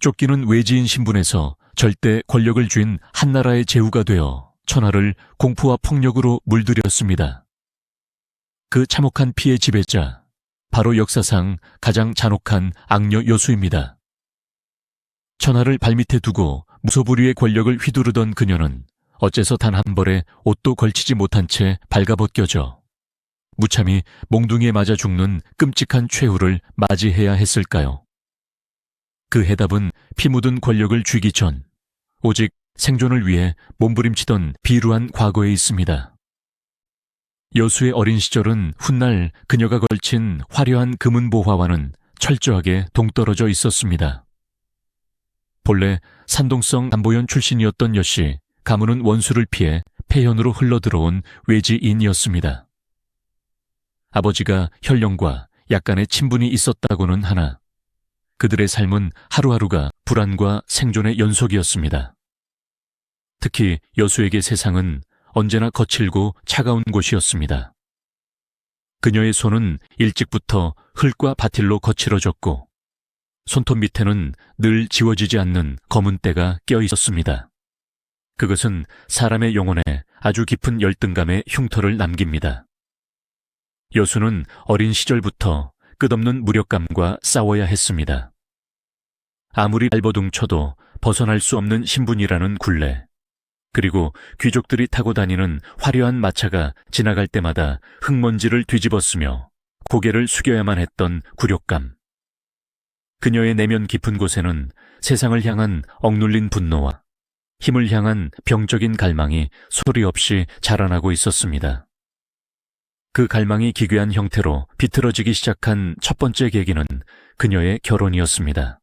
쫓기는 외지인 신분에서 절대 권력을 쥔 한나라의 제후가 되어 천하를 공포와 폭력으로 물들였습니다. 그 참혹한 피의 지배자, 바로 역사상 가장 잔혹한 악녀 여수입니다. 천하를 발밑에 두고 무소불위의 권력을 휘두르던 그녀는 어째서 단 한 벌에 옷도 걸치지 못한 채 발가벗겨져 무참히 몽둥이에 맞아 죽는 끔찍한 최후를 맞이해야 했을까요? 그 해답은 피 묻은 권력을 쥐기 전 오직 생존을 위해 몸부림치던 비루한 과거에 있습니다. 여수의 어린 시절은 훗날 그녀가 걸친 화려한 금은보화와는 철저하게 동떨어져 있었습니다. 본래 산동성 담보연 출신이었던 여씨 가문은 원수를 피해 폐현으로 흘러들어온 외지인이었습니다. 아버지가 혈령과 약간의 친분이 있었다고는 하나 그들의 삶은 하루하루가 불안과 생존의 연속이었습니다. 특히 여수에게 세상은 언제나 거칠고 차가운 곳이었습니다. 그녀의 손은 일찍부터 흙과 바틸로 거칠어졌고 손톱 밑에는 늘 지워지지 않는 검은 때가 껴 있었습니다. 그것은 사람의 영혼에 아주 깊은 열등감의 흉터를 남깁니다. 여수는 어린 시절부터 끝없는 무력감과 싸워야 했습니다. 아무리 발버둥쳐도 벗어날 수 없는 신분이라는 굴레, 그리고 귀족들이 타고 다니는 화려한 마차가 지나갈 때마다 흙먼지를 뒤집었으며 고개를 숙여야만 했던 굴욕감. 그녀의 내면 깊은 곳에는 세상을 향한 억눌린 분노와 힘을 향한 병적인 갈망이 소리 없이 자라나고 있었습니다. 그 갈망이 기괴한 형태로 비틀어지기 시작한 첫 번째 계기는 그녀의 결혼이었습니다.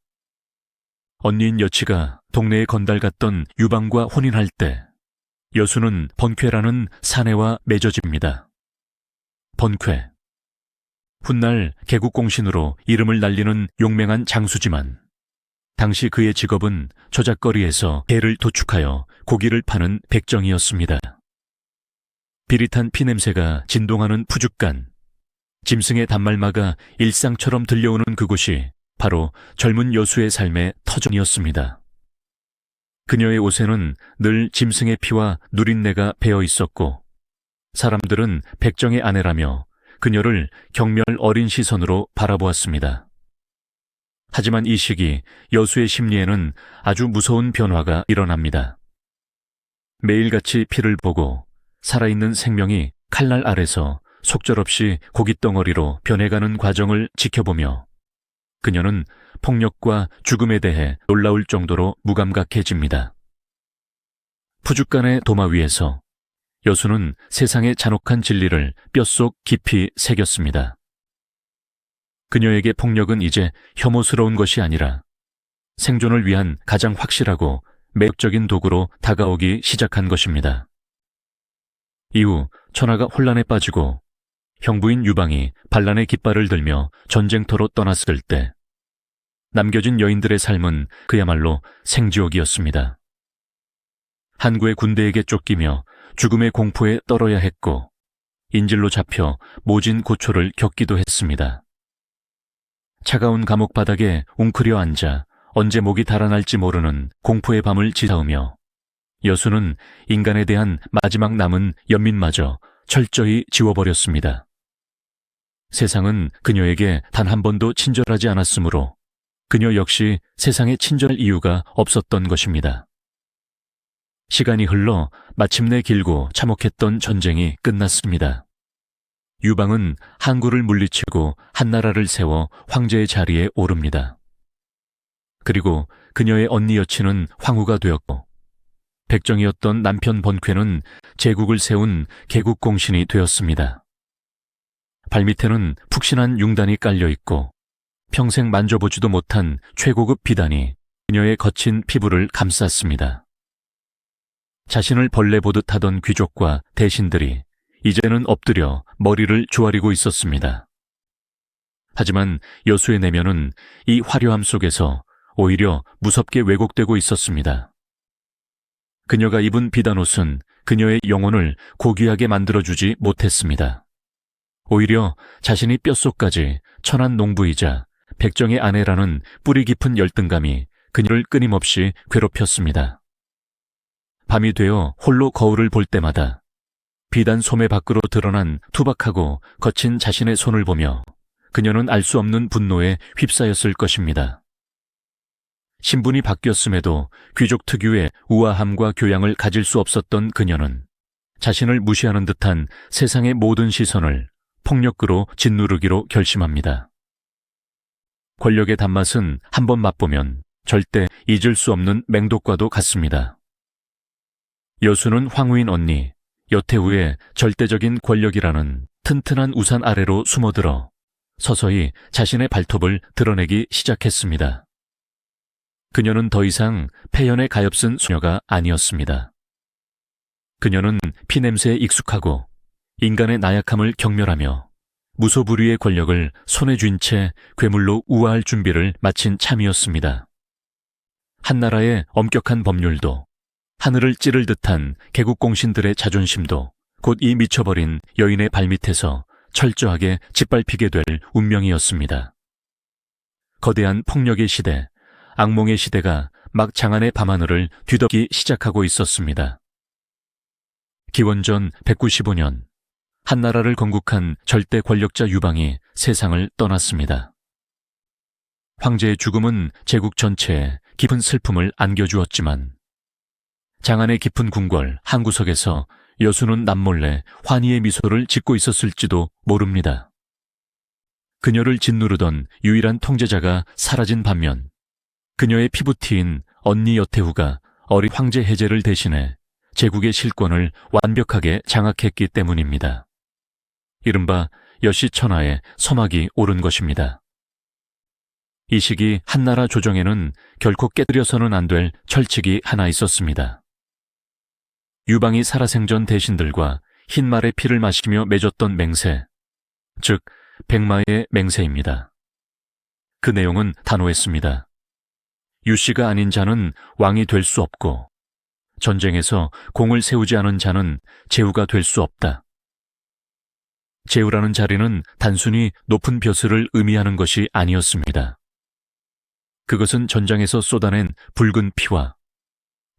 언니인 여치가 동네에 건달갔던 유방과 혼인할 때 여수는 번쾌라는 사내와 맺어집니다. 번쾌. 훗날 개국공신으로 이름을 날리는 용맹한 장수지만 당시 그의 직업은 저작거리에서 개를 도축하여 고기를 파는 백정이었습니다. 비릿한 피냄새가 진동하는 푸죽간, 짐승의 단말마가 일상처럼 들려오는 그곳이 바로 젊은 여수의 삶의 터전이었습니다. 그녀의 옷에는 늘 짐승의 피와 누린내가 배어 있었고 사람들은 백정의 아내라며 그녀를 경멸 어린 시선으로 바라보았습니다. 하지만 이 시기 여수의 심리에는 아주 무서운 변화가 일어납니다. 매일같이 피를 보고 살아있는 생명이 칼날 아래서 속절없이 고깃덩어리로 변해가는 과정을 지켜보며 그녀는 폭력과 죽음에 대해 놀라울 정도로 무감각해집니다. 푸죽간의 도마 위에서 여수는 세상의 잔혹한 진리를 뼛속 깊이 새겼습니다. 그녀에게 폭력은 이제 혐오스러운 것이 아니라 생존을 위한 가장 확실하고 매력적인 도구로 다가오기 시작한 것입니다. 이후 천하가 혼란에 빠지고 형부인 유방이 반란의 깃발을 들며 전쟁터로 떠났을 때 남겨진 여인들의 삶은 그야말로 생지옥이었습니다. 한구의 군대에게 쫓기며 죽음의 공포에 떨어야 했고 인질로 잡혀 모진 고초를 겪기도 했습니다. 차가운 감옥 바닥에 웅크려 앉아 언제 목이 달아날지 모르는 공포의 밤을 지새우며 여수는 인간에 대한 마지막 남은 연민마저 철저히 지워버렸습니다. 세상은 그녀에게 단 한 번도 친절하지 않았으므로 그녀 역시 세상에 친절할 이유가 없었던 것입니다. 시간이 흘러 마침내 길고 참혹했던 전쟁이 끝났습니다. 유방은 항구를 물리치고 한나라를 세워 황제의 자리에 오릅니다. 그리고 그녀의 언니 여친은 황후가 되었고 백정이었던 남편 번쾌는 제국을 세운 개국공신이 되었습니다. 발밑에는 푹신한 융단이 깔려있고 평생 만져보지도 못한 최고급 비단이 그녀의 거친 피부를 감쌌습니다. 자신을 벌레 보듯 하던 귀족과 대신들이 이제는 엎드려 머리를 조아리고 있었습니다. 하지만 여수의 내면은 이 화려함 속에서 오히려 무섭게 왜곡되고 있었습니다. 그녀가 입은 비단옷은 그녀의 영혼을 고귀하게 만들어주지 못했습니다. 오히려 자신이 뼛속까지 천한 농부이자 백정의 아내라는 뿌리 깊은 열등감이 그녀를 끊임없이 괴롭혔습니다. 밤이 되어 홀로 거울을 볼 때마다 비단 소매 밖으로 드러난 투박하고 거친 자신의 손을 보며 그녀는 알 수 없는 분노에 휩싸였을 것입니다. 신분이 바뀌었음에도 귀족 특유의 우아함과 교양을 가질 수 없었던 그녀는 자신을 무시하는 듯한 세상의 모든 시선을 폭력으로 짓누르기로 결심합니다. 권력의 단맛은 한번 맛보면 절대 잊을 수 없는 맹독과도 같습니다. 여수는 황후인 언니 여태우의 절대적인 권력이라는 튼튼한 우산 아래로 숨어들어 서서히 자신의 발톱을 드러내기 시작했습니다. 그녀는 더 이상 폐연의 가엾은 소녀가 아니었습니다. 그녀는 피냄새에 익숙하고 인간의 나약함을 경멸하며 무소불위의 권력을 손에 쥔 채 괴물로 우아할 준비를 마친 참이었습니다. 한나라의 엄격한 법률도 하늘을 찌를 듯한 개국공신들의 자존심도 곧 이 미쳐버린 여인의 발밑에서 철저하게 짓밟히게 될 운명이었습니다. 거대한 폭력의 시대, 악몽의 시대가 막 장안의 밤하늘을 뒤덮기 시작하고 있었습니다. 기원전 195년 한나라를 건국한 절대 권력자 유방이 세상을 떠났습니다. 황제의 죽음은 제국 전체에 깊은 슬픔을 안겨주었지만 장안의 깊은 궁궐 한 구석에서 여수는 남몰래 환희의 미소를 짓고 있었을지도 모릅니다. 그녀를 짓누르던 유일한 통제자가 사라진 반면 그녀의 피부티인 언니 여태후가 어린 황제 해제를 대신해 제국의 실권을 완벽하게 장악했기 때문입니다. 이른바 여시천하의 서막이 오른 것입니다. 이 시기 한나라 조정에는 결코 깨뜨려서는 안 될 철칙이 하나 있었습니다. 유방이 살아생전 대신들과 흰말의 피를 마시며 맺었던 맹세, 즉 백마의 맹세입니다. 그 내용은 단호했습니다. 유씨가 아닌 자는 왕이 될 수 없고 전쟁에서 공을 세우지 않은 자는 제후가 될 수 없다. 제후라는 자리는 단순히 높은 벼슬을 의미하는 것이 아니었습니다. 그것은 전장에서 쏟아낸 붉은 피와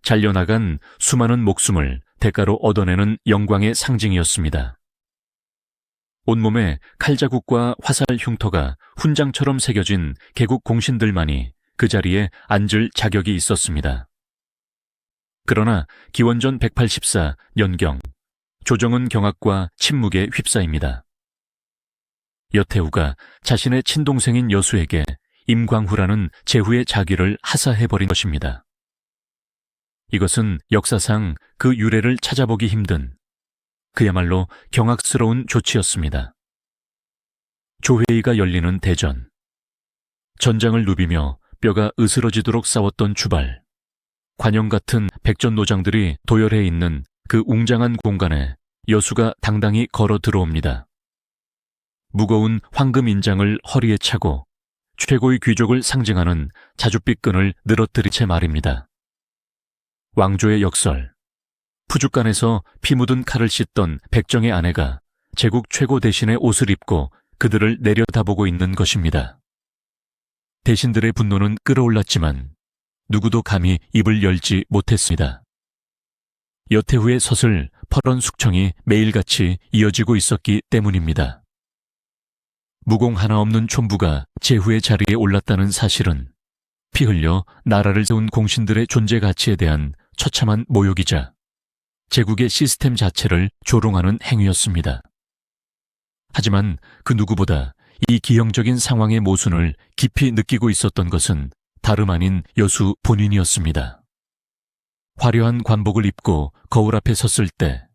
잘려나간 수많은 목숨을 대가로 얻어내는 영광의 상징이었습니다. 온몸에 칼자국과 화살 흉터가 훈장처럼 새겨진 개국 공신들만이 그 자리에 앉을 자격이 있었습니다. 그러나 기원전 184년경 조정은 경악과 침묵에 휩싸입니다. 여태후가 자신의 친동생인 여수에게 임광후라는 제후의 자기를 하사해버린 것입니다. 이것은 역사상 그 유래를 찾아보기 힘든 그야말로 경악스러운 조치였습니다. 조회의가 열리는 대전. 전장을 누비며 뼈가 으스러지도록 싸웠던 주발. 관영 같은 백전노장들이 도열해 있는 그 웅장한 공간에 여수가 당당히 걸어 들어옵니다. 무거운 황금 인장을 허리에 차고 최고의 귀족을 상징하는 자줏빛 끈을 늘어뜨린 채 말입니다. 왕조의 역설. 푸죽간에서 피 묻은 칼을 씻던 백정의 아내가 제국 최고 대신의 옷을 입고 그들을 내려다보고 있는 것입니다. 대신들의 분노는 끓어올랐지만 누구도 감히 입을 열지 못했습니다. 여태후의 서슬 퍼런 숙청이 매일같이 이어지고 있었기 때문입니다. 무공 하나 없는 촌부가 제후의 자리에 올랐다는 사실은 피 흘려 나라를 세운 공신들의 존재 가치에 대한 처참한 모욕이자 제국의 시스템 자체를 조롱하는 행위였습니다. 하지만 그 누구보다 이 기형적인 상황의 모순을 깊이 느끼고 있었던 것은 다름 아닌 여수 본인이었습니다. 화려한 관복을 입고 거울 앞에 섰을 때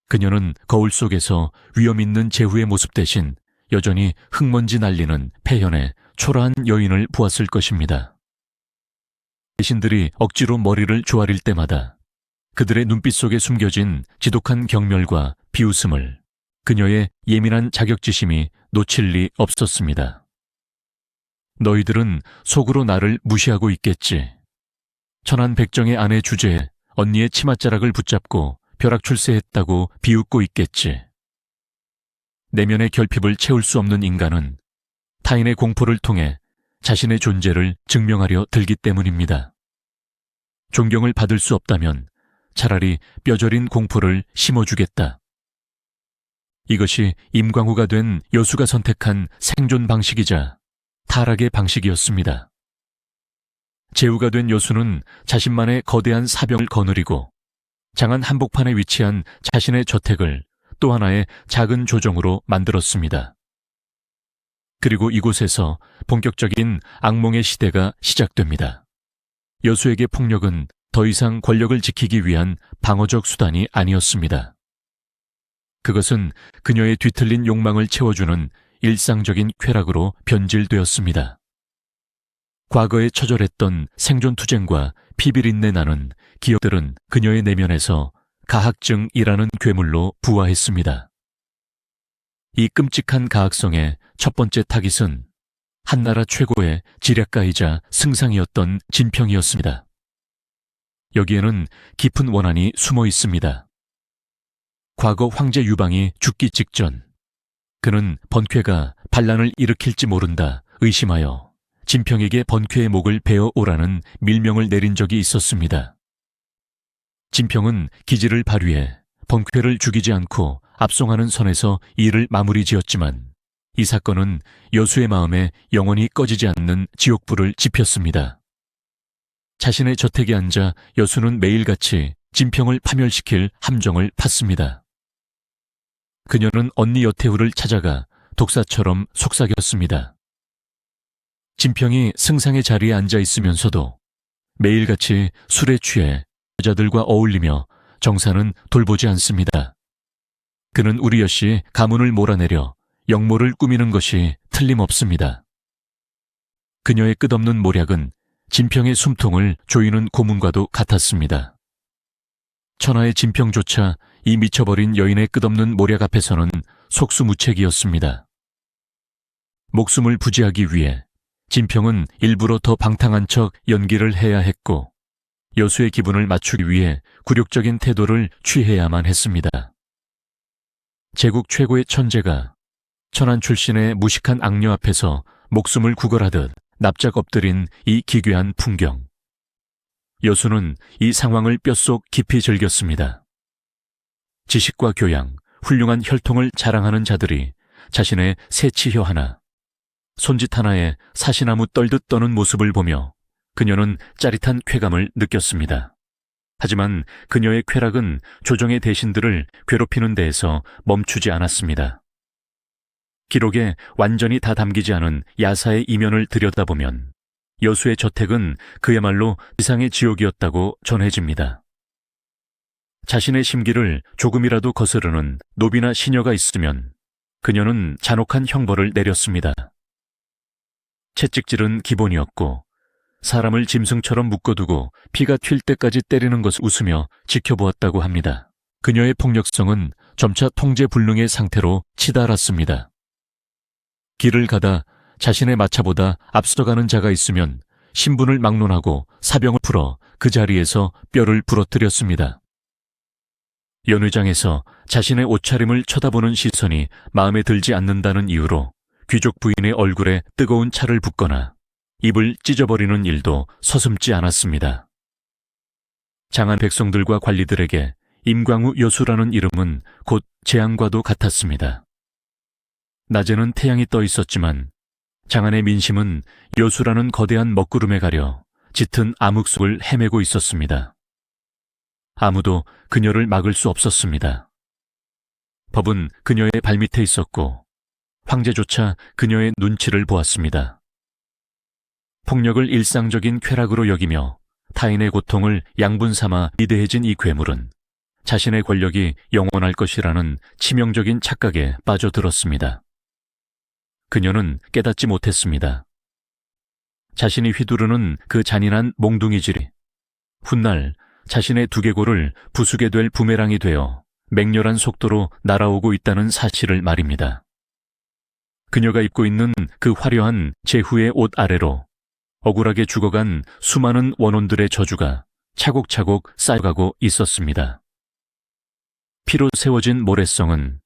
그녀는 거울 속에서 위험 있는 제후의 모습 대신 여전히 흙먼지 날리는 폐현의 초라한 여인을 보았을 것입니다. 대신들이 억지로 머리를 조아릴 때마다 그들의 눈빛 속에 숨겨진 지독한 경멸과 비웃음을 그녀의 예민한 자격지심이 놓칠 리 없었습니다. 너희들은 속으로 나를 무시하고 있겠지. 천한 백정의 아내 주제에 언니의 치맛자락을 붙잡고 벼락출세했다고 비웃고 있겠지. 내면의 결핍을 채울 수 없는 인간은 타인의 공포를 통해 자신의 존재를 증명하려 들기 때문입니다. 존경을 받을 수 없다면 차라리 뼈저린 공포를 심어주겠다. 이것이 임광우가 된 여수가 선택한 생존 방식이자 타락의 방식이었습니다. 제후가 된 여수는 자신만의 거대한 사병을 거느리고 장안 한복판에 위치한 자신의 저택을 또 하나의 작은 조정으로 만들었습니다. 그리고 이곳에서 본격적인 악몽의 시대가 시작됩니다. 여수에게 폭력은 더 이상 권력을 지키기 위한 방어적 수단이 아니었습니다. 그것은 그녀의 뒤틀린 욕망을 채워주는 일상적인 쾌락으로 변질되었습니다. 과거에 처절했던 생존투쟁과 피비린내 나는 기억들은 그녀의 내면에서 가학증이라는 괴물로 부화했습니다. 이 끔찍한 가학성의 첫 번째 타깃은 한나라 최고의 지략가이자 승상이었던 진평이었습니다. 여기에는 깊은 원한이 숨어 있습니다. 과거 황제 유방이 죽기 직전 그는 번쾌가 반란을 일으킬지 모른다 의심하여 진평에게 번쾌의 목을 베어 오라는 밀명을 내린 적이 있었습니다. 진평은 기지를 발휘해 번쾌를 죽이지 않고 압송하는 선에서 일을 마무리 지었지만 이 사건은 여수의 마음에 영원히 꺼지지 않는 지옥불을 지폈습니다. 자신의 저택에 앉아 여수는 매일같이 진평을 파멸시킬 함정을 팠습니다. 그녀는 언니 여태후를 찾아가 독사처럼 속삭였습니다. 진평이 승상의 자리에 앉아 있으면서도 매일같이 술에 취해 여자들과 어울리며 정사는 돌보지 않습니다. 그는 우리 여씨 가문을 몰아내려 역모를 꾸미는 것이 틀림없습니다. 그녀의 끝없는 모략은 진평의 숨통을 조이는 고문과도 같았습니다. 천하의 진평조차 이 미쳐버린 여인의 끝없는 모략 앞에서는 속수무책이었습니다. 목숨을 부지하기 위해 진평은 일부러 더 방탕한 척 연기를 해야 했고 여수의 기분을 맞추기 위해 굴욕적인 태도를 취해야만 했습니다. 제국 최고의 천재가 천안 출신의 무식한 악녀 앞에서 목숨을 구걸하듯 납작 엎드린 이 기괴한 풍경. 여수는 이 상황을 뼛속 깊이 즐겼습니다. 지식과 교양, 훌륭한 혈통을 자랑하는 자들이 자신의 새치혀 하나, 손짓 하나에 사시나무 떨듯 떠는 모습을 보며 그녀는 짜릿한 쾌감을 느꼈습니다. 하지만 그녀의 쾌락은 조정의 대신들을 괴롭히는 데에서 멈추지 않았습니다. 기록에 완전히 다 담기지 않은 야사의 이면을 들여다보면 여수의 저택은 그야말로 지상의 지옥이었다고 전해집니다. 자신의 심기를 조금이라도 거스르는 노비나 시녀가 있으면 그녀는 잔혹한 형벌을 내렸습니다. 채찍질은 기본이었고 사람을 짐승처럼 묶어두고 피가 튈 때까지 때리는 것을 웃으며 지켜보았다고 합니다. 그녀의 폭력성은 점차 통제불능의 상태로 치달았습니다. 길을 가다 자신의 마차보다 앞서가는 자가 있으면 신분을 막론하고 사병을 풀어 그 자리에서 뼈를 부러뜨렸습니다. 연회장에서 자신의 옷차림을 쳐다보는 시선이 마음에 들지 않는다는 이유로 귀족 부인의 얼굴에 뜨거운 차를 붓거나 입을 찢어버리는 일도 서슴지 않았습니다. 장안 백성들과 관리들에게 임광우 여수라는 이름은 곧 재앙과도 같았습니다. 낮에는 태양이 떠 있었지만 장안의 민심은 여수라는 거대한 먹구름에 가려 짙은 암흑 속을 헤매고 있었습니다. 아무도 그녀를 막을 수 없었습니다. 법은 그녀의 발밑에 있었고 황제조차 그녀의 눈치를 보았습니다. 폭력을 일상적인 쾌락으로 여기며 타인의 고통을 양분 삼아 위대해진 이 괴물은 자신의 권력이 영원할 것이라는 치명적인 착각에 빠져들었습니다. 그녀는 깨닫지 못했습니다. 자신이 휘두르는 그 잔인한 몽둥이질이 훗날 자신의 두개골을 부수게 될 부메랑이 되어 맹렬한 속도로 날아오고 있다는 사실을 말입니다. 그녀가 입고 있는 그 화려한 제후의 옷 아래로 억울하게 죽어간 수많은 원혼들의 저주가 차곡차곡 쌓여가고 있었습니다. 피로 세워진 모래성은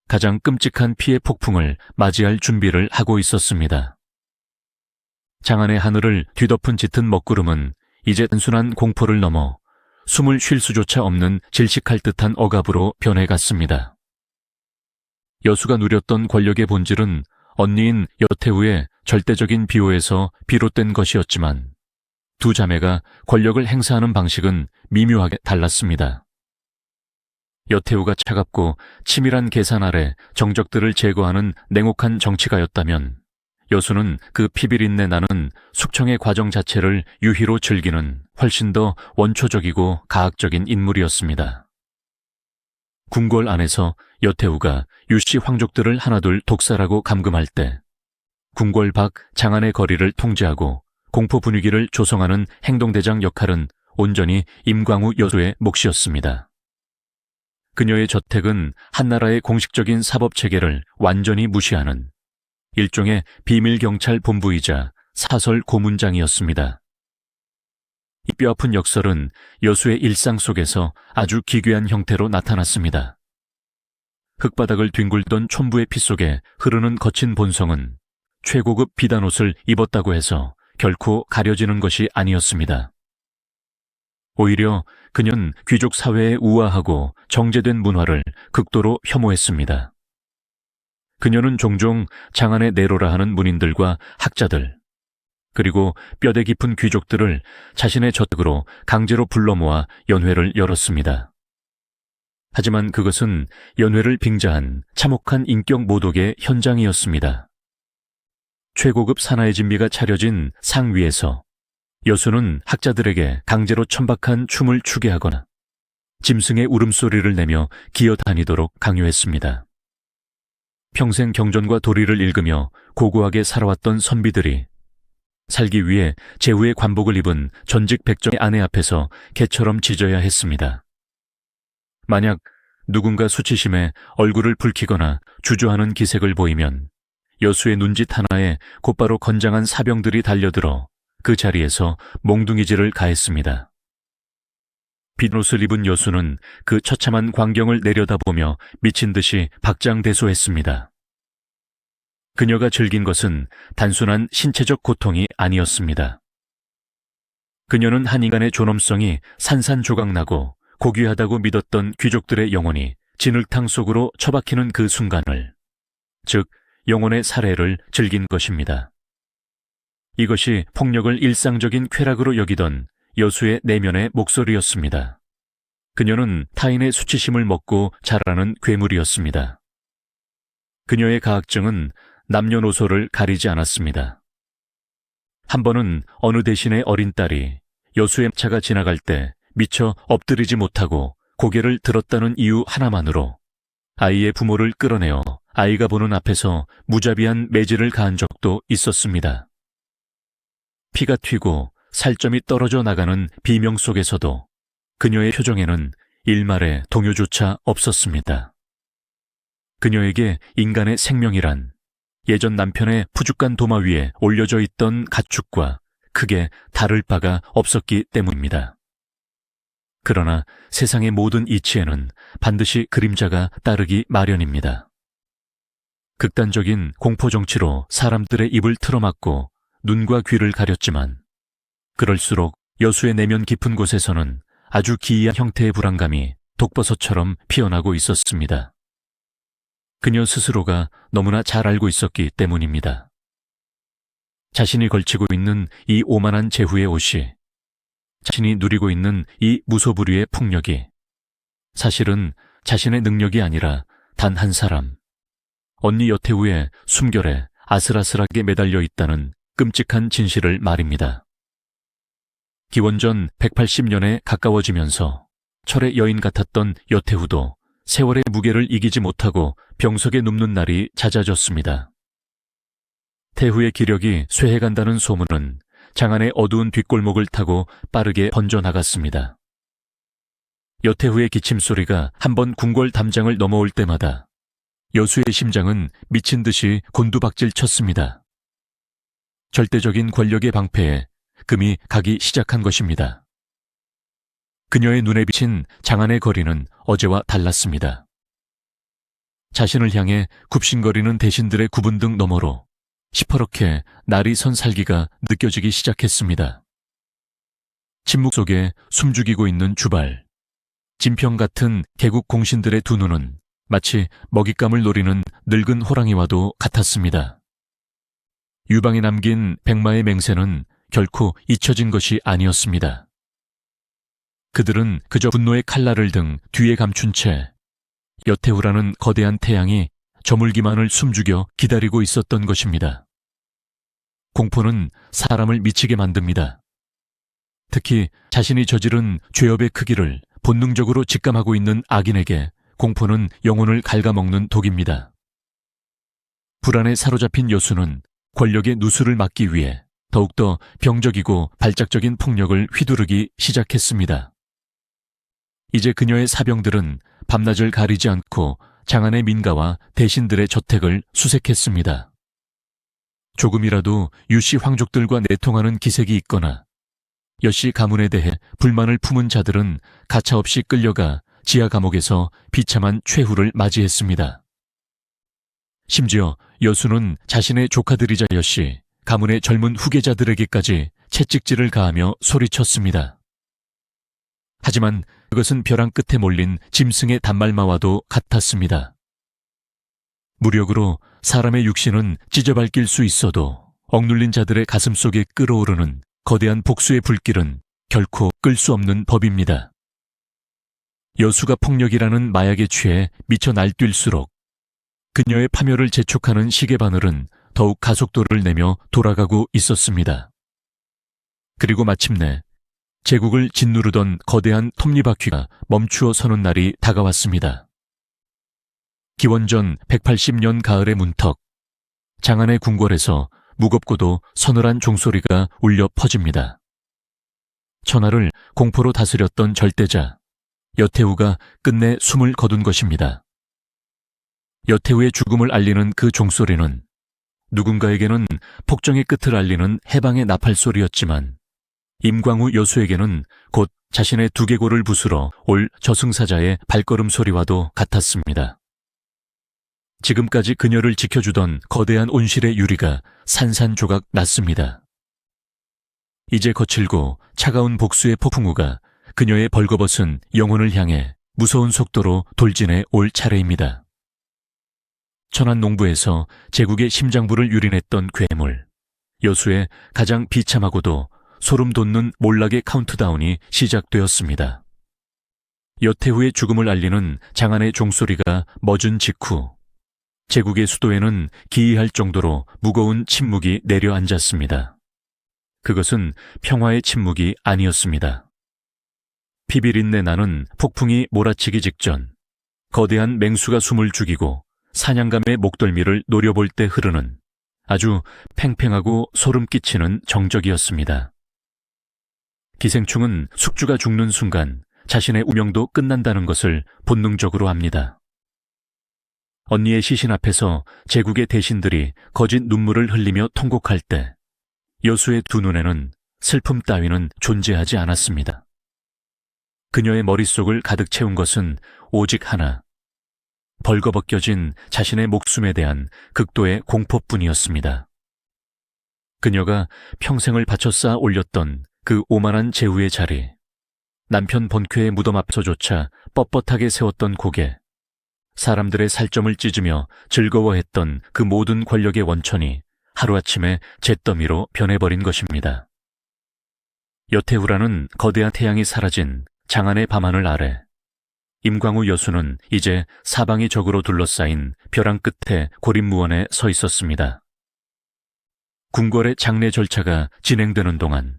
가장 끔찍한 피해 폭풍을 맞이할 준비를 하고 있었습니다. 장안의 하늘을 뒤덮은 짙은 먹구름은 이제 단순한 공포를 넘어 숨을 쉴 수조차 없는 질식할 듯한 억압으로 변해갔습니다. 여수가 누렸던 권력의 본질은 언니인 여태우의 절대적인 비호에서 비롯된 것이었지만 두 자매가 권력을 행사하는 방식은 미묘하게 달랐습니다. 여태우가 차갑고 치밀한 계산 아래 정적들을 제거하는 냉혹한 정치가였다면 여수는 그 피비린내 나는 숙청의 과정 자체를 유희로 즐기는 훨씬 더 원초적이고 가학적인 인물이었습니다. 궁궐 안에서 여태우가 유씨 황족들을 하나둘 독살하고 감금할 때 궁궐 밖 장안의 거리를 통제하고 공포 분위기를 조성하는 행동대장 역할은 온전히 임광우 여수의 몫이었습니다. 그녀의 저택은 한나라의 공식적인 사법체계를 완전히 무시하는 일종의 비밀경찰 본부이자 사설 고문장이었습니다. 이 뼈아픈 역설은 여수의 일상 속에서 아주 기괴한 형태로 나타났습니다. 흙바닥을 뒹굴던 촌부의 피 속에 흐르는 거친 본성은 최고급 비단옷을 입었다고 해서 결코 가려지는 것이 아니었습니다. 오히려 그녀는 귀족 사회의 우아하고 정제된 문화를 극도로 혐오했습니다. 그녀는 종종 장안의 내로라 하는 문인들과 학자들, 그리고 뼈대 깊은 귀족들을 자신의 저택으로 강제로 불러 모아 연회를 열었습니다. 하지만 그것은 연회를 빙자한 참혹한 인격 모독의 현장이었습니다. 최고급 사나이 진미가 차려진 상 위에서 여수는 학자들에게 강제로 천박한 춤을 추게 하거나 짐승의 울음소리를 내며 기어다니도록 강요했습니다. 평생 경전과 도리를 읽으며 고고하게 살아왔던 선비들이 살기 위해 제후의 관복을 입은 전직 백정의 아내 앞에서 개처럼 짖어야 했습니다. 만약 누군가 수치심에 얼굴을 붉히거나 주저하는 기색을 보이면 여수의 눈짓 하나에 곧바로 건장한 사병들이 달려들어 그 자리에서 몽둥이질을 가했습니다. 빈 옷을 입은 여수는 그 처참한 광경을 내려다보며 미친 듯이 박장대소했습니다. 그녀가 즐긴 것은 단순한 신체적 고통이 아니었습니다. 그녀는 한 인간의 존엄성이 산산조각나고 고귀하다고 믿었던 귀족들의 영혼이 진흙탕 속으로 처박히는 그 순간을, 즉 영혼의 살해를 즐긴 것입니다. 이것이 폭력을 일상적인 쾌락으로 여기던 여수의 내면의 목소리였습니다. 그녀는 타인의 수치심을 먹고 자라는 괴물이었습니다. 그녀의 가학증은 남녀노소를 가리지 않았습니다. 한 번은 어느 대신의 어린 딸이 여수의 차가 지나갈 때 미처 엎드리지 못하고 고개를 들었다는 이유 하나만으로 아이의 부모를 끌어내어 아이가 보는 앞에서 무자비한 매질을 가한 적도 있었습니다. 피가 튀고 살점이 떨어져 나가는 비명 속에서도 그녀의 표정에는 일말의 동요조차 없었습니다. 그녀에게 인간의 생명이란 예전 남편의 푸죽간 도마 위에 올려져 있던 가축과 크게 다를 바가 없었기 때문입니다. 그러나 세상의 모든 이치에는 반드시 그림자가 따르기 마련입니다. 극단적인 공포정치로 사람들의 입을 틀어막고 눈과 귀를 가렸지만 그럴수록 여수의 내면 깊은 곳에서는 아주 기이한 형태의 불안감이 독버섯처럼 피어나고 있었습니다. 그녀 스스로가 너무나 잘 알고 있었기 때문입니다. 자신이 걸치고 있는 이 오만한 제후의 옷이, 자신이 누리고 있는 이 무소불위의 폭력이 사실은 자신의 능력이 아니라 단 한 사람, 언니 여태우의 숨결에 아슬아슬하게 매달려 있다는 끔찍한 진실을 말입니다. 기원전 180년에 가까워지면서 철의 여인 같았던 여태우도 세월의 무게를 이기지 못하고 병석에 눕는 날이 잦아졌습니다. 태후의 기력이 쇠해간다는 소문은 장안의 어두운 뒷골목을 타고 빠르게 번져나갔습니다. 여태후의 기침소리가 한번 궁궐 담장을 넘어올 때마다 여수의 심장은 미친 듯이 곤두박질 쳤습니다. 절대적인 권력의 방패에 금이 가기 시작한 것입니다. 그녀의 눈에 비친 장안의 거리는 어제와 달랐습니다. 자신을 향해 굽신거리는 대신들의 구분 등 너머로 시퍼렇게 날이 선 살기가 느껴지기 시작했습니다. 침묵 속에 숨죽이고 있는 주발, 진평 같은 개국 공신들의 두 눈은 마치 먹잇감을 노리는 늙은 호랑이와도 같았습니다. 유방에 남긴 백마의 맹세는 결코 잊혀진 것이 아니었습니다. 그들은 그저 분노의 칼날을 등 뒤에 감춘 채 여태우라는 거대한 태양이 저물기만을 숨죽여 기다리고 있었던 것입니다. 공포는 사람을 미치게 만듭니다. 특히 자신이 저지른 죄업의 크기를 본능적으로 직감하고 있는 악인에게 공포는 영혼을 갉아먹는 독입니다. 불안에 사로잡힌 여수는 권력의 누수를 막기 위해 더욱더 병적이고 발작적인 폭력을 휘두르기 시작했습니다. 이제 그녀의 사병들은 밤낮을 가리지 않고 장안의 민가와 대신들의 저택을 수색했습니다. 조금이라도 유씨 황족들과 내통하는 기색이 있거나 여씨 가문에 대해 불만을 품은 자들은 가차없이 끌려가 지하 감옥에서 비참한 최후를 맞이했습니다. 심지어 여수는 자신의 조카들이자 여씨, 가문의 젊은 후계자들에게까지 채찍질을 가하며 소리쳤습니다. 하지만 그것은 벼랑 끝에 몰린 짐승의 단말마와도 같았습니다. 무력으로 사람의 육신은 찢어밟힐 수 있어도 억눌린 자들의 가슴 속에 끓어오르는 거대한 복수의 불길은 결코 끌 수 없는 법입니다. 여수가 폭력이라는 마약에 취해 미쳐 날뛸수록 그녀의 파멸을 재촉하는 시계바늘은 더욱 가속도를 내며 돌아가고 있었습니다. 그리고 마침내 제국을 짓누르던 거대한 톱니바퀴가 멈추어 서는 날이 다가왔습니다. 기원전 180년 가을의 문턱, 장안의 궁궐에서 무겁고도 서늘한 종소리가 울려 퍼집니다. 천하를 공포로 다스렸던 절대자, 여태우가 끝내 숨을 거둔 것입니다. 여태우의 죽음을 알리는 그 종소리는 누군가에게는 폭정의 끝을 알리는 해방의 나팔소리였지만 임광우 여수에게는 곧 자신의 두개골을 부수러 올 저승사자의 발걸음 소리와도 같았습니다. 지금까지 그녀를 지켜주던 거대한 온실의 유리가 산산조각 났습니다. 이제 거칠고 차가운 복수의 폭풍우가 그녀의 벌거벗은 영혼을 향해 무서운 속도로 돌진해 올 차례입니다. 천안 농부에서 제국의 심장부를 유린했던 괴물, 여수의 가장 비참하고도 소름 돋는 몰락의 카운트다운이 시작되었습니다. 여태우의 죽음을 알리는 장안의 종소리가 멎은 직후 제국의 수도에는 기이할 정도로 무거운 침묵이 내려앉았습니다. 그것은 평화의 침묵이 아니었습니다. 피비린내 나는 폭풍이 몰아치기 직전 거대한 맹수가 숨을 죽이고 사냥감의 목덜미를 노려볼 때 흐르는 아주 팽팽하고 소름 끼치는 정적이었습니다. 기생충은 숙주가 죽는 순간 자신의 운명도 끝난다는 것을 본능적으로 압니다. 언니의 시신 앞에서 제국의 대신들이 거짓 눈물을 흘리며 통곡할 때 여수의 두 눈에는 슬픔 따위는 존재하지 않았습니다. 그녀의 머릿속을 가득 채운 것은 오직 하나, 벌거벗겨진 자신의 목숨에 대한 극도의 공포뿐이었습니다. 그녀가 평생을 바쳐 쌓아 올렸던 그 오만한 제후의 자리, 남편 번쾌의 무덤 앞서조차 뻣뻣하게 세웠던 고개, 사람들의 살점을 찢으며 즐거워했던 그 모든 권력의 원천이 하루아침에 잿더미로 변해버린 것입니다. 여태우라는 거대한 태양이 사라진 장안의 밤하늘 아래 임광우 여수는 이제 사방이 적으로 둘러싸인 벼랑 끝에 고립무원에 서 있었습니다. 궁궐의 장례 절차가 진행되는 동안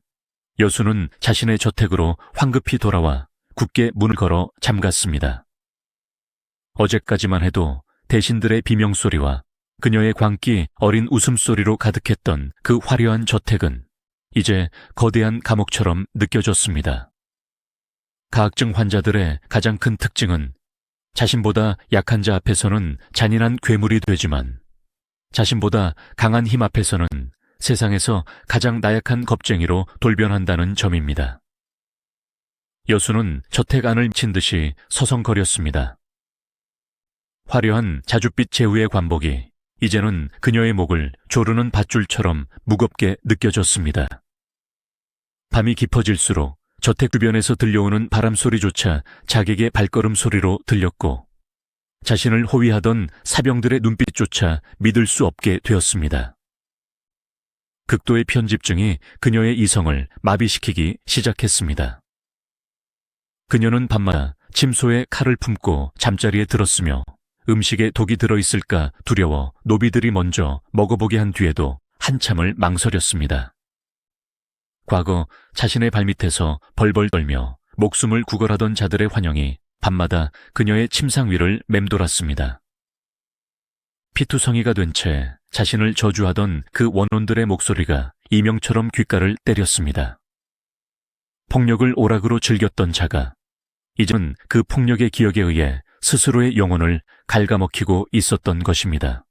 여수는 자신의 저택으로 황급히 돌아와 굳게 문을 걸어 잠갔습니다. 어제까지만 해도 대신들의 비명소리와 그녀의 광기 어린 웃음소리로 가득했던 그 화려한 저택은 이제 거대한 감옥처럼 느껴졌습니다. 가학증 환자들의 가장 큰 특징은 자신보다 약한 자 앞에서는 잔인한 괴물이 되지만 자신보다 강한 힘 앞에서는 세상에서 가장 나약한 겁쟁이로 돌변한다는 점입니다. 여수는 저택 안을 친 듯이 서성거렸습니다. 화려한 자줏빛 제후의 관복이 이제는 그녀의 목을 조르는 밧줄처럼 무겁게 느껴졌습니다. 밤이 깊어질수록 저택 주변에서 들려오는 바람 소리조차 자객의 발걸음 소리로 들렸고 자신을 호위하던 사병들의 눈빛조차 믿을 수 없게 되었습니다. 극도의 편집증이 그녀의 이성을 마비시키기 시작했습니다. 그녀는 밤마다 침소에 칼을 품고 잠자리에 들었으며 음식에 독이 들어있을까 두려워 노비들이 먼저 먹어보게 한 뒤에도 한참을 망설였습니다. 과거 자신의 발밑에서 벌벌 떨며 목숨을 구걸하던 자들의 환영이 밤마다 그녀의 침상 위를 맴돌았습니다. 피투성이가 된 채 자신을 저주하던 그 원혼들의 목소리가 이명처럼 귓가를 때렸습니다. 폭력을 오락으로 즐겼던 자가 이젠 그 폭력의 기억에 의해 스스로의 영혼을 갉아먹히고 있었던 것입니다.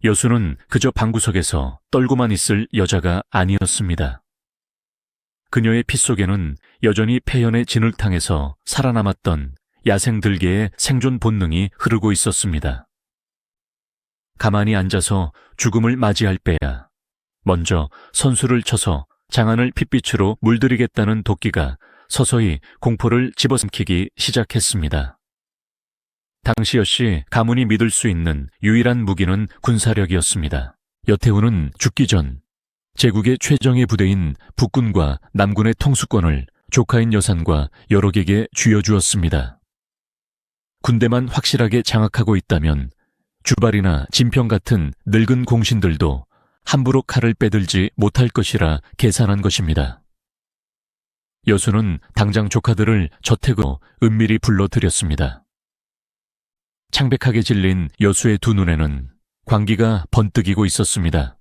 여수는 그저 방구석에서 떨고만 있을 여자가 아니었습니다. 그녀의 피 속에는 여전히 폐연의 진흙탕에서 살아남았던 야생들개의 생존 본능이 흐르고 있었습니다. 가만히 앉아서 죽음을 맞이할 때야 먼저 선수를 쳐서 장안을 핏빛으로 물들이겠다는 도끼가 서서히 공포를 집어삼키기 시작했습니다. 당시 역시 가문이 믿을 수 있는 유일한 무기는 군사력이었습니다. 여태우는 죽기 전 제국의 최정예 부대인 북군과 남군의 통수권을 조카인 여산과 여록에게 쥐어주었습니다. 군대만 확실하게 장악하고 있다면 주발이나 진평 같은 늙은 공신들도 함부로 칼을 빼들지 못할 것이라 계산한 것입니다. 여수는 당장 조카들을 저택으로 은밀히 불러들였습니다. 창백하게 질린 여수의 두 눈에는 광기가 번뜩이고 있었습니다.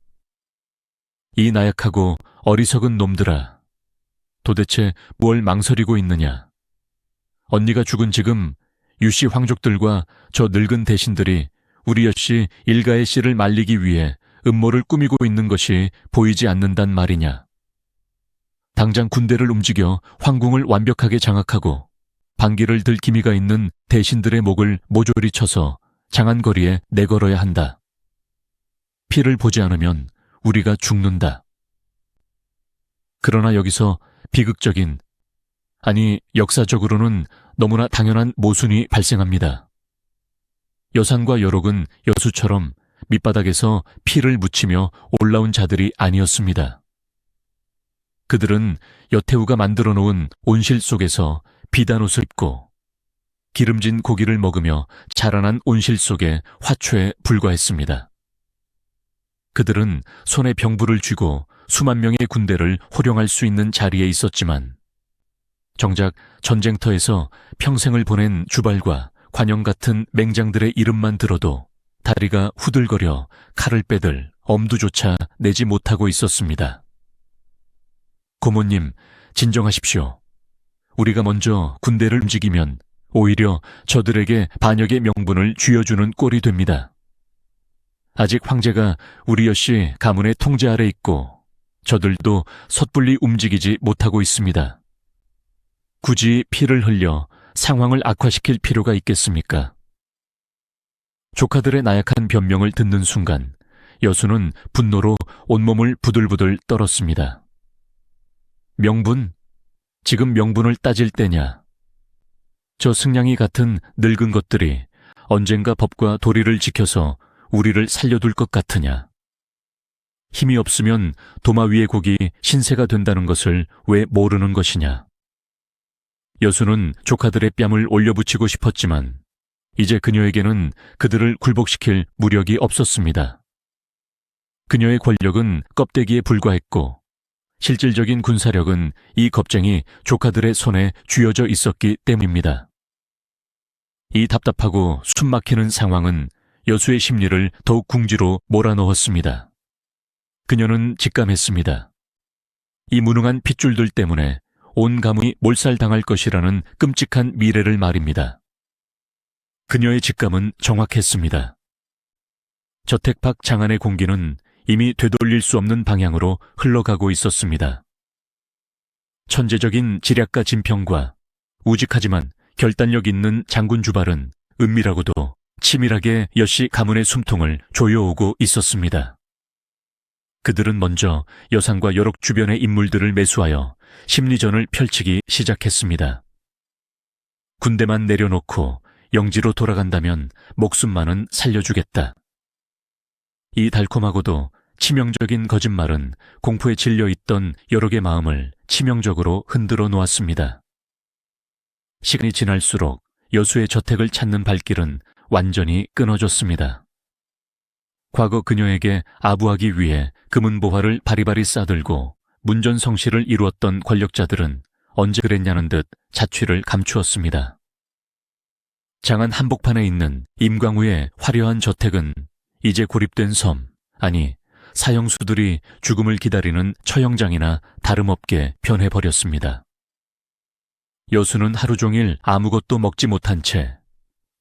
이 나약하고 어리석은 놈들아, 도대체 뭘 망설이고 있느냐? 언니가 죽은 지금 유씨 황족들과 저 늙은 대신들이 우리 여씨 일가의 씨를 말리기 위해 음모를 꾸미고 있는 것이 보이지 않는단 말이냐? 당장 군대를 움직여 황궁을 완벽하게 장악하고 반기를 들 기미가 있는 대신들의 목을 모조리 쳐서 장안거리에 내걸어야 한다. 피를 보지 않으면 우리가 죽는다. 그러나 여기서 비극적인, 아니 역사적으로는 너무나 당연한 모순이 발생합니다. 여산과 여록은 여수처럼 밑바닥에서 피를 묻히며 올라온 자들이 아니었습니다. 그들은 여태우가 만들어 놓은 온실 속에서 비단 옷을 입고 기름진 고기를 먹으며 자라난 온실 속의 화초에 불과했습니다. 그들은 손에 병부를 쥐고 수만 명의 군대를 호령할 수 있는 자리에 있었지만 정작 전쟁터에서 평생을 보낸 주발과 관영 같은 맹장들의 이름만 들어도 다리가 후들거려 칼을 빼들 엄두조차 내지 못하고 있었습니다. 고모님, 진정하십시오. 우리가 먼저 군대를 움직이면 오히려 저들에게 반역의 명분을 쥐어주는 꼴이 됩니다. 아직 황제가 우리 여씨 가문의 통제 아래 있고 저들도 섣불리 움직이지 못하고 있습니다. 굳이 피를 흘려 상황을 악화시킬 필요가 있겠습니까? 조카들의 나약한 변명을 듣는 순간 여수는 분노로 온몸을 부들부들 떨었습니다. 명분? 지금 명분을 따질 때냐? 저 승냥이 같은 늙은 것들이 언젠가 법과 도리를 지켜서 우리를 살려둘 것 같으냐? 힘이 없으면 도마 위의 곡이 신세가 된다는 것을 왜 모르는 것이냐? 여수는 조카들의 뺨을 올려붙이고 싶었지만 이제 그녀에게는 그들을 굴복시킬 무력이 없었습니다. 그녀의 권력은 껍데기에 불과했고 실질적인 군사력은 이 겁쟁이 조카들의 손에 쥐어져 있었기 때문입니다. 이 답답하고 숨막히는 상황은 여수의 심리를 더욱 궁지로 몰아넣었습니다. 그녀는 직감했습니다. 이 무능한 핏줄들 때문에 온 가문이 몰살당할 것이라는 끔찍한 미래를 말입니다. 그녀의 직감은 정확했습니다. 저택 밖 장안의 공기는 이미 되돌릴 수 없는 방향으로 흘러가고 있었습니다. 천재적인 지략가 진평과 우직하지만 결단력 있는 장군 주발은 은밀하고도 치밀하게 여씨 가문의 숨통을 조여오고 있었습니다. 그들은 먼저 여상과 여록 주변의 인물들을 매수하여 심리전을 펼치기 시작했습니다. 군대만 내려놓고 영지로 돌아간다면 목숨만은 살려주겠다. 이 달콤하고도 치명적인 거짓말은 공포에 질려있던 여록의 마음을 치명적으로 흔들어 놓았습니다. 시간이 지날수록 여수의 저택을 찾는 발길은 완전히 끊어졌습니다. 과거 그녀에게 아부하기 위해 금은보화를 바리바리 싸들고 문전성시를 이루었던 권력자들은 언제 그랬냐는 듯 자취를 감추었습니다. 장안 한복판에 있는 임광우의 화려한 저택은 이제 고립된 섬, 아니 사형수들이 죽음을 기다리는 처형장이나 다름없게 변해버렸습니다. 여수는 하루 종일 아무것도 먹지 못한 채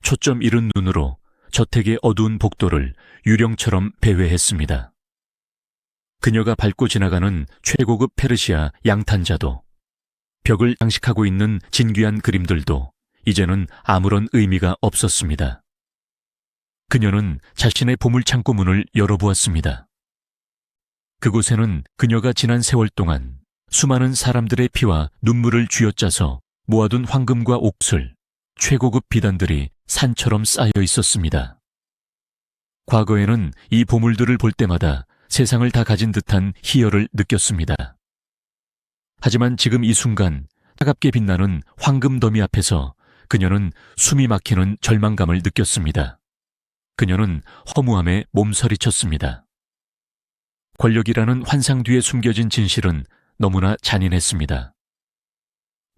초점 잃은 눈으로 저택의 어두운 복도를 유령처럼 배회했습니다. 그녀가 밟고 지나가는 최고급 페르시아 양탄자도, 벽을 장식하고 있는 진귀한 그림들도 이제는 아무런 의미가 없었습니다. 그녀는 자신의 보물창고 문을 열어보았습니다. 그곳에는 그녀가 지난 세월 동안 수많은 사람들의 피와 눈물을 쥐어짜서 모아둔 황금과 옥술, 최고급 비단들이 산처럼 쌓여 있었습니다. 과거에는 이 보물들을 볼 때마다 세상을 다 가진 듯한 희열을 느꼈습니다. 하지만 지금 이 순간 차갑게 빛나는 황금 더미 앞에서 그녀는 숨이 막히는 절망감을 느꼈습니다. 그녀는 허무함에 몸서리쳤습니다. 권력이라는 환상 뒤에 숨겨진 진실은 너무나 잔인했습니다.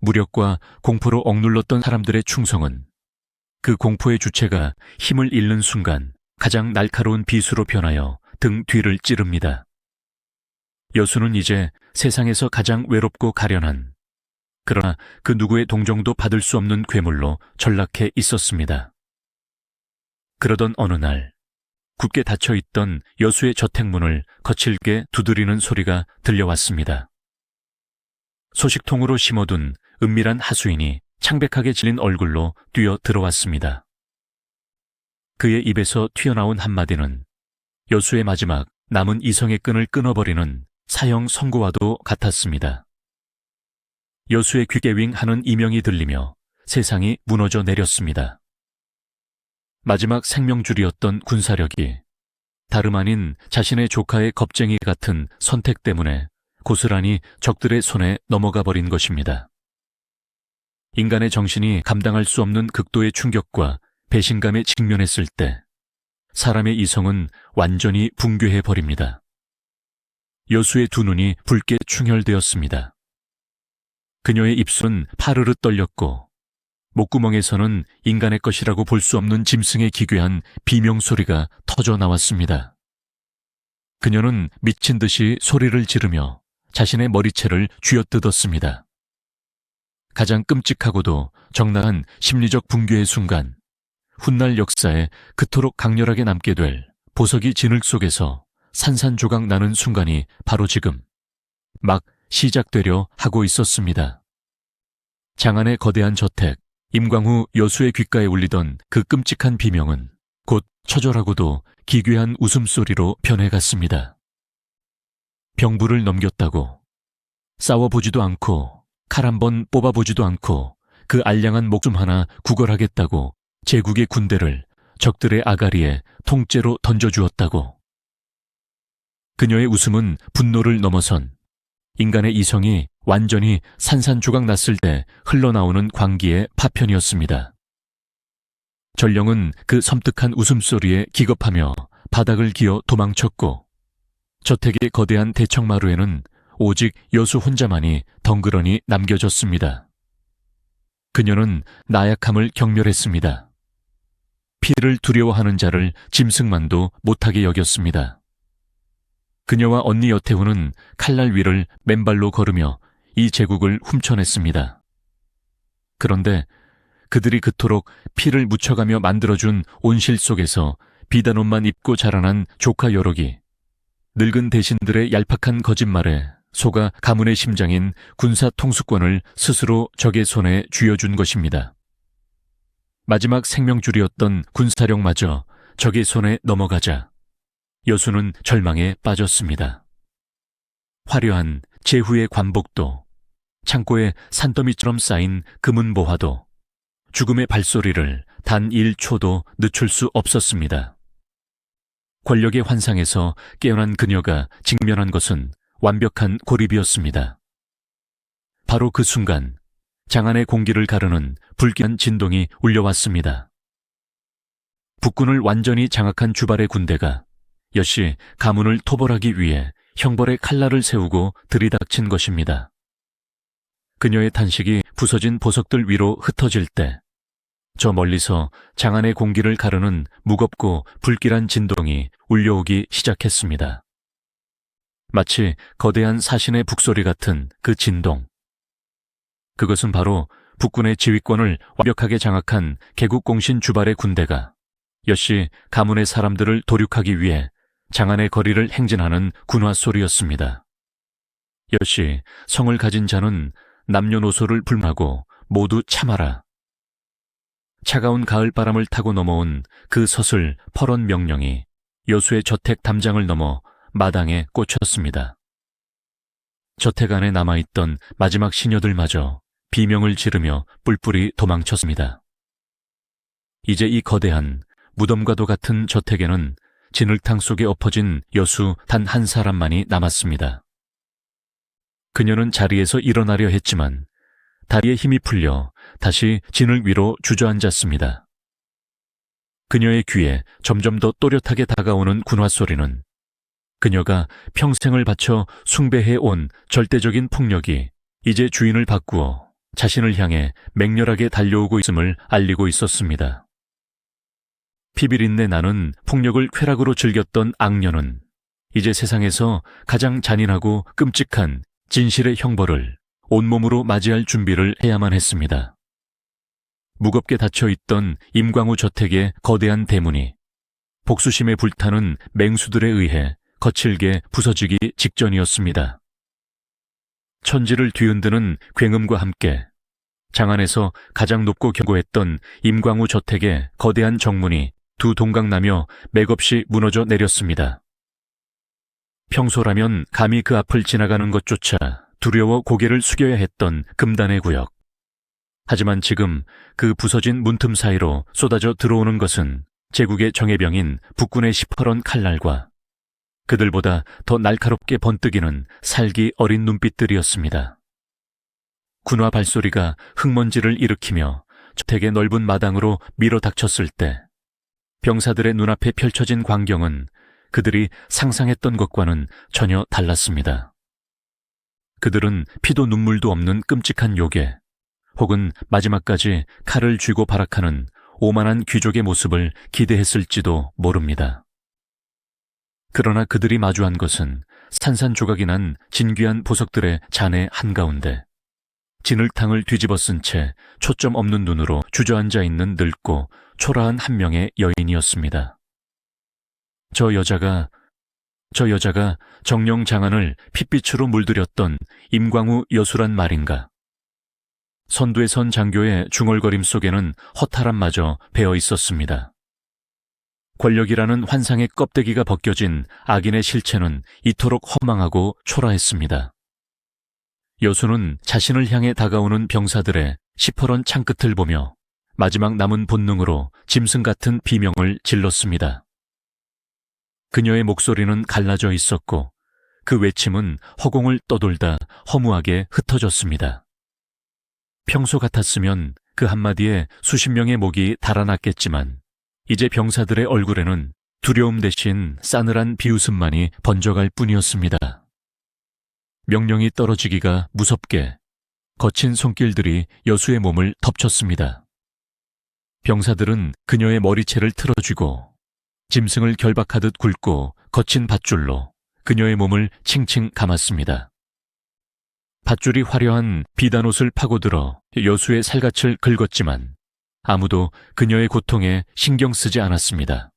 무력과 공포로 억눌렀던 사람들의 충성은 그 공포의 주체가 힘을 잃는 순간 가장 날카로운 비수로 변하여 등 뒤를 찌릅니다. 여수는 이제 세상에서 가장 외롭고 가련한, 그러나 그 누구의 동정도 받을 수 없는 괴물로 전락해 있었습니다. 그러던 어느 날 굳게 닫혀있던 여수의 저택문을 거칠게 두드리는 소리가 들려왔습니다. 소식통으로 심어둔 은밀한 하수인이 창백하게 질린 얼굴로 뛰어 들어왔습니다. 그의 입에서 튀어나온 한마디는 여수의 마지막 남은 이성의 끈을 끊어버리는 사형 선고와도 같았습니다. 여수의 귀깨윙 하는 이명이 들리며 세상이 무너져 내렸습니다. 마지막 생명줄이었던 군사력이 다름 아닌 자신의 조카의 겁쟁이 같은 선택 때문에 고스란히 적들의 손에 넘어가 버린 것입니다. 인간의 정신이 감당할 수 없는 극도의 충격과 배신감에 직면했을 때 사람의 이성은 완전히 붕괴해 버립니다. 여수의 두 눈이 붉게 충혈되었습니다. 그녀의 입술은 파르르 떨렸고 목구멍에서는 인간의 것이라고 볼 수 없는 짐승의 기괴한 비명소리가 터져 나왔습니다. 그녀는 미친 듯이 소리를 지르며 자신의 머리채를 쥐어뜯었습니다. 가장 끔찍하고도 적나라한 심리적 붕괴의 순간, 훗날 역사에 그토록 강렬하게 남게 될 보석이 진흙 속에서 산산조각 나는 순간이 바로 지금 막 시작되려 하고 있었습니다. 장안의 거대한 저택, 임광우 여수의 귓가에 울리던 그 끔찍한 비명은 곧 처절하고도 기괴한 웃음소리로 변해갔습니다. 병부를 넘겼다고, 싸워보지도 않고 칼 한 번 뽑아보지도 않고 그 알량한 목숨 하나 구걸하겠다고 제국의 군대를 적들의 아가리에 통째로 던져주었다고. 그녀의 웃음은 분노를 넘어선 인간의 이성이 완전히 산산조각 났을 때 흘러나오는 광기의 파편이었습니다. 전령은 그 섬뜩한 웃음소리에 기겁하며 바닥을 기어 도망쳤고, 저택의 거대한 대청마루에는 오직 여수 혼자만이 덩그러니 남겨졌습니다. 그녀는 나약함을 경멸했습니다. 피를 두려워하는 자를 짐승만도 못하게 여겼습니다. 그녀와 언니 여태후는 칼날 위를 맨발로 걸으며 이 제국을 훔쳐냈습니다. 그런데 그들이 그토록 피를 묻혀가며 만들어준 온실 속에서 비단옷만 입고 자라난 조카 여록이 늙은 대신들의 얄팍한 거짓말에 속아 가문의 심장인 군사 통수권을 스스로 적의 손에 쥐어준 것입니다. 마지막 생명줄이었던 군사력마저 적의 손에 넘어가자 여수는 절망에 빠졌습니다. 화려한 제후의 관복도, 창고에 산더미처럼 쌓인 금은보화도, 죽음의 발소리를 단 1초도 늦출 수 없었습니다. 권력의 환상에서 깨어난 그녀가 직면한 것은 완벽한 고립이었습니다. 바로 그 순간 장안의 공기를 가르는 불길한 진동이 울려왔습니다. 북군을 완전히 장악한 주발의 군대가 여시 가문을 토벌하기 위해 형벌의 칼날을 세우고 들이닥친 것입니다. 그녀의 탄식이 부서진 보석들 위로 흩어질 때 저 멀리서 장안의 공기를 가르는 무겁고 불길한 진동이 울려오기 시작했습니다. 마치 거대한 사신의 북소리 같은 그 진동. 그것은 바로 북군의 지휘권을 완벽하게 장악한 개국공신 주발의 군대가 여시 가문의 사람들을 도륙하기 위해 장안의 거리를 행진하는 군화 소리였습니다. 여시 성을 가진 자는 남녀노소를 불문하고 모두 참아라. 차가운 가을바람을 타고 넘어온 그 서슬 퍼런 명령이 여수의 저택 담장을 넘어 마당에 꽂혔습니다. 저택 안에 남아있던 마지막 시녀들마저 비명을 지르며 뿔뿔이 도망쳤습니다. 이제 이 거대한 무덤과도 같은 저택에는 진흙탕 속에 엎어진 여수 단 한 사람만이 남았습니다. 그녀는 자리에서 일어나려 했지만 다리에 힘이 풀려 다시 진흙 위로 주저앉았습니다. 그녀의 귀에 점점 더 또렷하게 다가오는 군화 소리는 그녀가 평생을 바쳐 숭배해온 절대적인 폭력이 이제 주인을 바꾸어 자신을 향해 맹렬하게 달려오고 있음을 알리고 있었습니다. 피비린내 나는 폭력을 쾌락으로 즐겼던 악녀는 이제 세상에서 가장 잔인하고 끔찍한 진실의 형벌을 온몸으로 맞이할 준비를 해야만 했습니다. 무겁게 닫혀있던 임광우 저택의 거대한 대문이 복수심에 불타는 맹수들에 의해 거칠게 부서지기 직전이었습니다. 천지를 뒤흔드는 굉음과 함께 장안에서 가장 높고 견고했던 임광우 저택의 거대한 정문이 두 동강나며 맥없이 무너져 내렸습니다. 평소라면 감히 그 앞을 지나가는 것조차 두려워 고개를 숙여야 했던 금단의 구역. 하지만 지금 그 부서진 문틈 사이로 쏟아져 들어오는 것은 제국의 정예병인 북군의 시퍼런 칼날과 그들보다 더 날카롭게 번뜩이는 살기 어린 눈빛들이었습니다. 군화 발소리가 흙먼지를 일으키며 저택의 넓은 마당으로 밀어닥쳤을 때 병사들의 눈앞에 펼쳐진 광경은 그들이 상상했던 것과는 전혀 달랐습니다. 그들은 피도 눈물도 없는 끔찍한 요괴, 혹은 마지막까지 칼을 쥐고 발악하는 오만한 귀족의 모습을 기대했을지도 모릅니다. 그러나 그들이 마주한 것은 산산조각이 난 진귀한 보석들의 잔해 한가운데 진흙탕을 뒤집어 쓴 채 초점 없는 눈으로 주저앉아 있는 늙고 초라한 한 명의 여인이었습니다. 저 여자가 정령 장안을 핏빛으로 물들였던 임광우 여수란 말인가. 선두에 선 장교의 중얼거림 속에는 허탈함마저 배어 있었습니다. 권력이라는 환상의 껍데기가 벗겨진 악인의 실체는 이토록 허망하고 초라했습니다. 여수는 자신을 향해 다가오는 병사들의 시퍼런 창끝을 보며 마지막 남은 본능으로 짐승 같은 비명을 질렀습니다. 그녀의 목소리는 갈라져 있었고 그 외침은 허공을 떠돌다 허무하게 흩어졌습니다. 평소 같았으면 그 한마디에 수십 명의 목이 달아났겠지만 이제 병사들의 얼굴에는 두려움 대신 싸늘한 비웃음만이 번져갈 뿐이었습니다. 명령이 떨어지기가 무섭게 거친 손길들이 여수의 몸을 덮쳤습니다. 병사들은 그녀의 머리채를 틀어쥐고 짐승을 결박하듯 굵고 거친 밧줄로 그녀의 몸을 칭칭 감았습니다. 밧줄이 화려한 비단옷을 파고들어 여수의 살갗을 긁었지만 아무도 그녀의 고통에 신경 쓰지 않았습니다.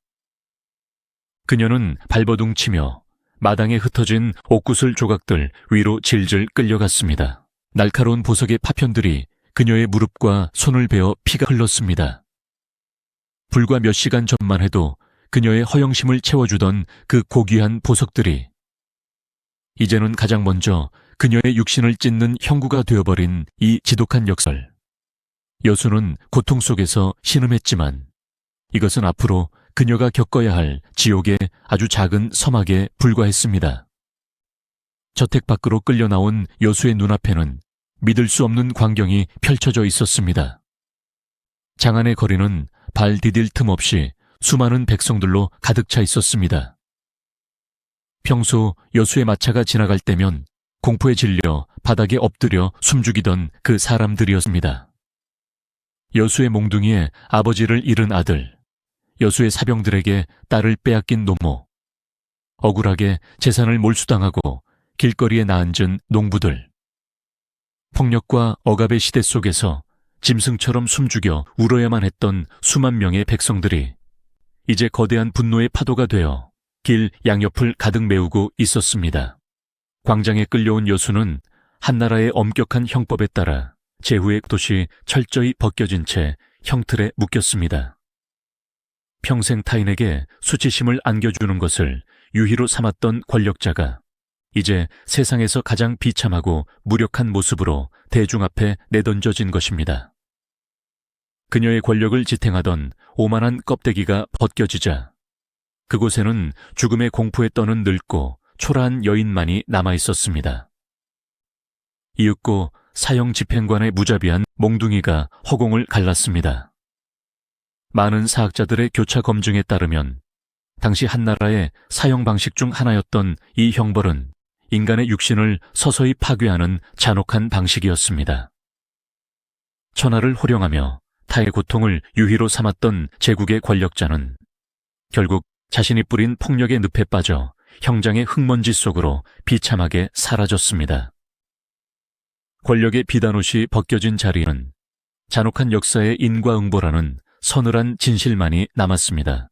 그녀는 발버둥치며 마당에 흩어진 옥구슬 조각들 위로 질질 끌려갔습니다. 날카로운 보석의 파편들이 그녀의 무릎과 손을 베어 피가 흘렀습니다. 불과 몇 시간 전만 해도 그녀의 허영심을 채워주던 그 고귀한 보석들이 이제는 가장 먼저 그녀의 육신을 찢는 형구가 되어버린 이 지독한 역설. 여수는 고통 속에서 신음했지만 이것은 앞으로 그녀가 겪어야 할 지옥의 아주 작은 서막에 불과했습니다. 저택 밖으로 끌려 나온 여수의 눈앞에는 믿을 수 없는 광경이 펼쳐져 있었습니다. 장안의 거리는 발 디딜 틈 없이 수많은 백성들로 가득 차 있었습니다. 평소 여수의 마차가 지나갈 때면 공포에 질려 바닥에 엎드려 숨죽이던 그 사람들이었습니다. 여수의 몽둥이에 아버지를 잃은 아들, 여수의 사병들에게 딸을 빼앗긴 노모, 억울하게 재산을 몰수당하고 길거리에 나앉은 농부들, 폭력과 억압의 시대 속에서 짐승처럼 숨죽여 울어야만 했던 수만 명의 백성들이 이제 거대한 분노의 파도가 되어 길 양옆을 가득 메우고 있었습니다. 광장에 끌려온 여수는 한나라의 엄격한 형법에 따라 제후의 돛이 철저히 벗겨진 채 형틀에 묶였습니다. 평생 타인에게 수치심을 안겨주는 것을 유희로 삼았던 권력자가 이제 세상에서 가장 비참하고 무력한 모습으로 대중 앞에 내던져진 것입니다. 그녀의 권력을 지탱하던 오만한 껍데기가 벗겨지자 그곳에는 죽음의 공포에 떠는 늙고 초라한 여인만이 남아있었습니다. 이윽고 사형 집행관의 무자비한 몽둥이가 허공을 갈랐습니다. 많은 사학자들의 교차 검증에 따르면 당시 한나라의 사형 방식 중 하나였던 이 형벌은 인간의 육신을 서서히 파괴하는 잔혹한 방식이었습니다. 천하를 호령하며 타의 고통을 유희로 삼았던 제국의 권력자는 결국 자신이 뿌린 폭력의 늪에 빠져 형장의 흙먼지 속으로 비참하게 사라졌습니다. 권력의 비단옷이 벗겨진 자리에는 잔혹한 역사의 인과응보라는 서늘한 진실만이 남았습니다.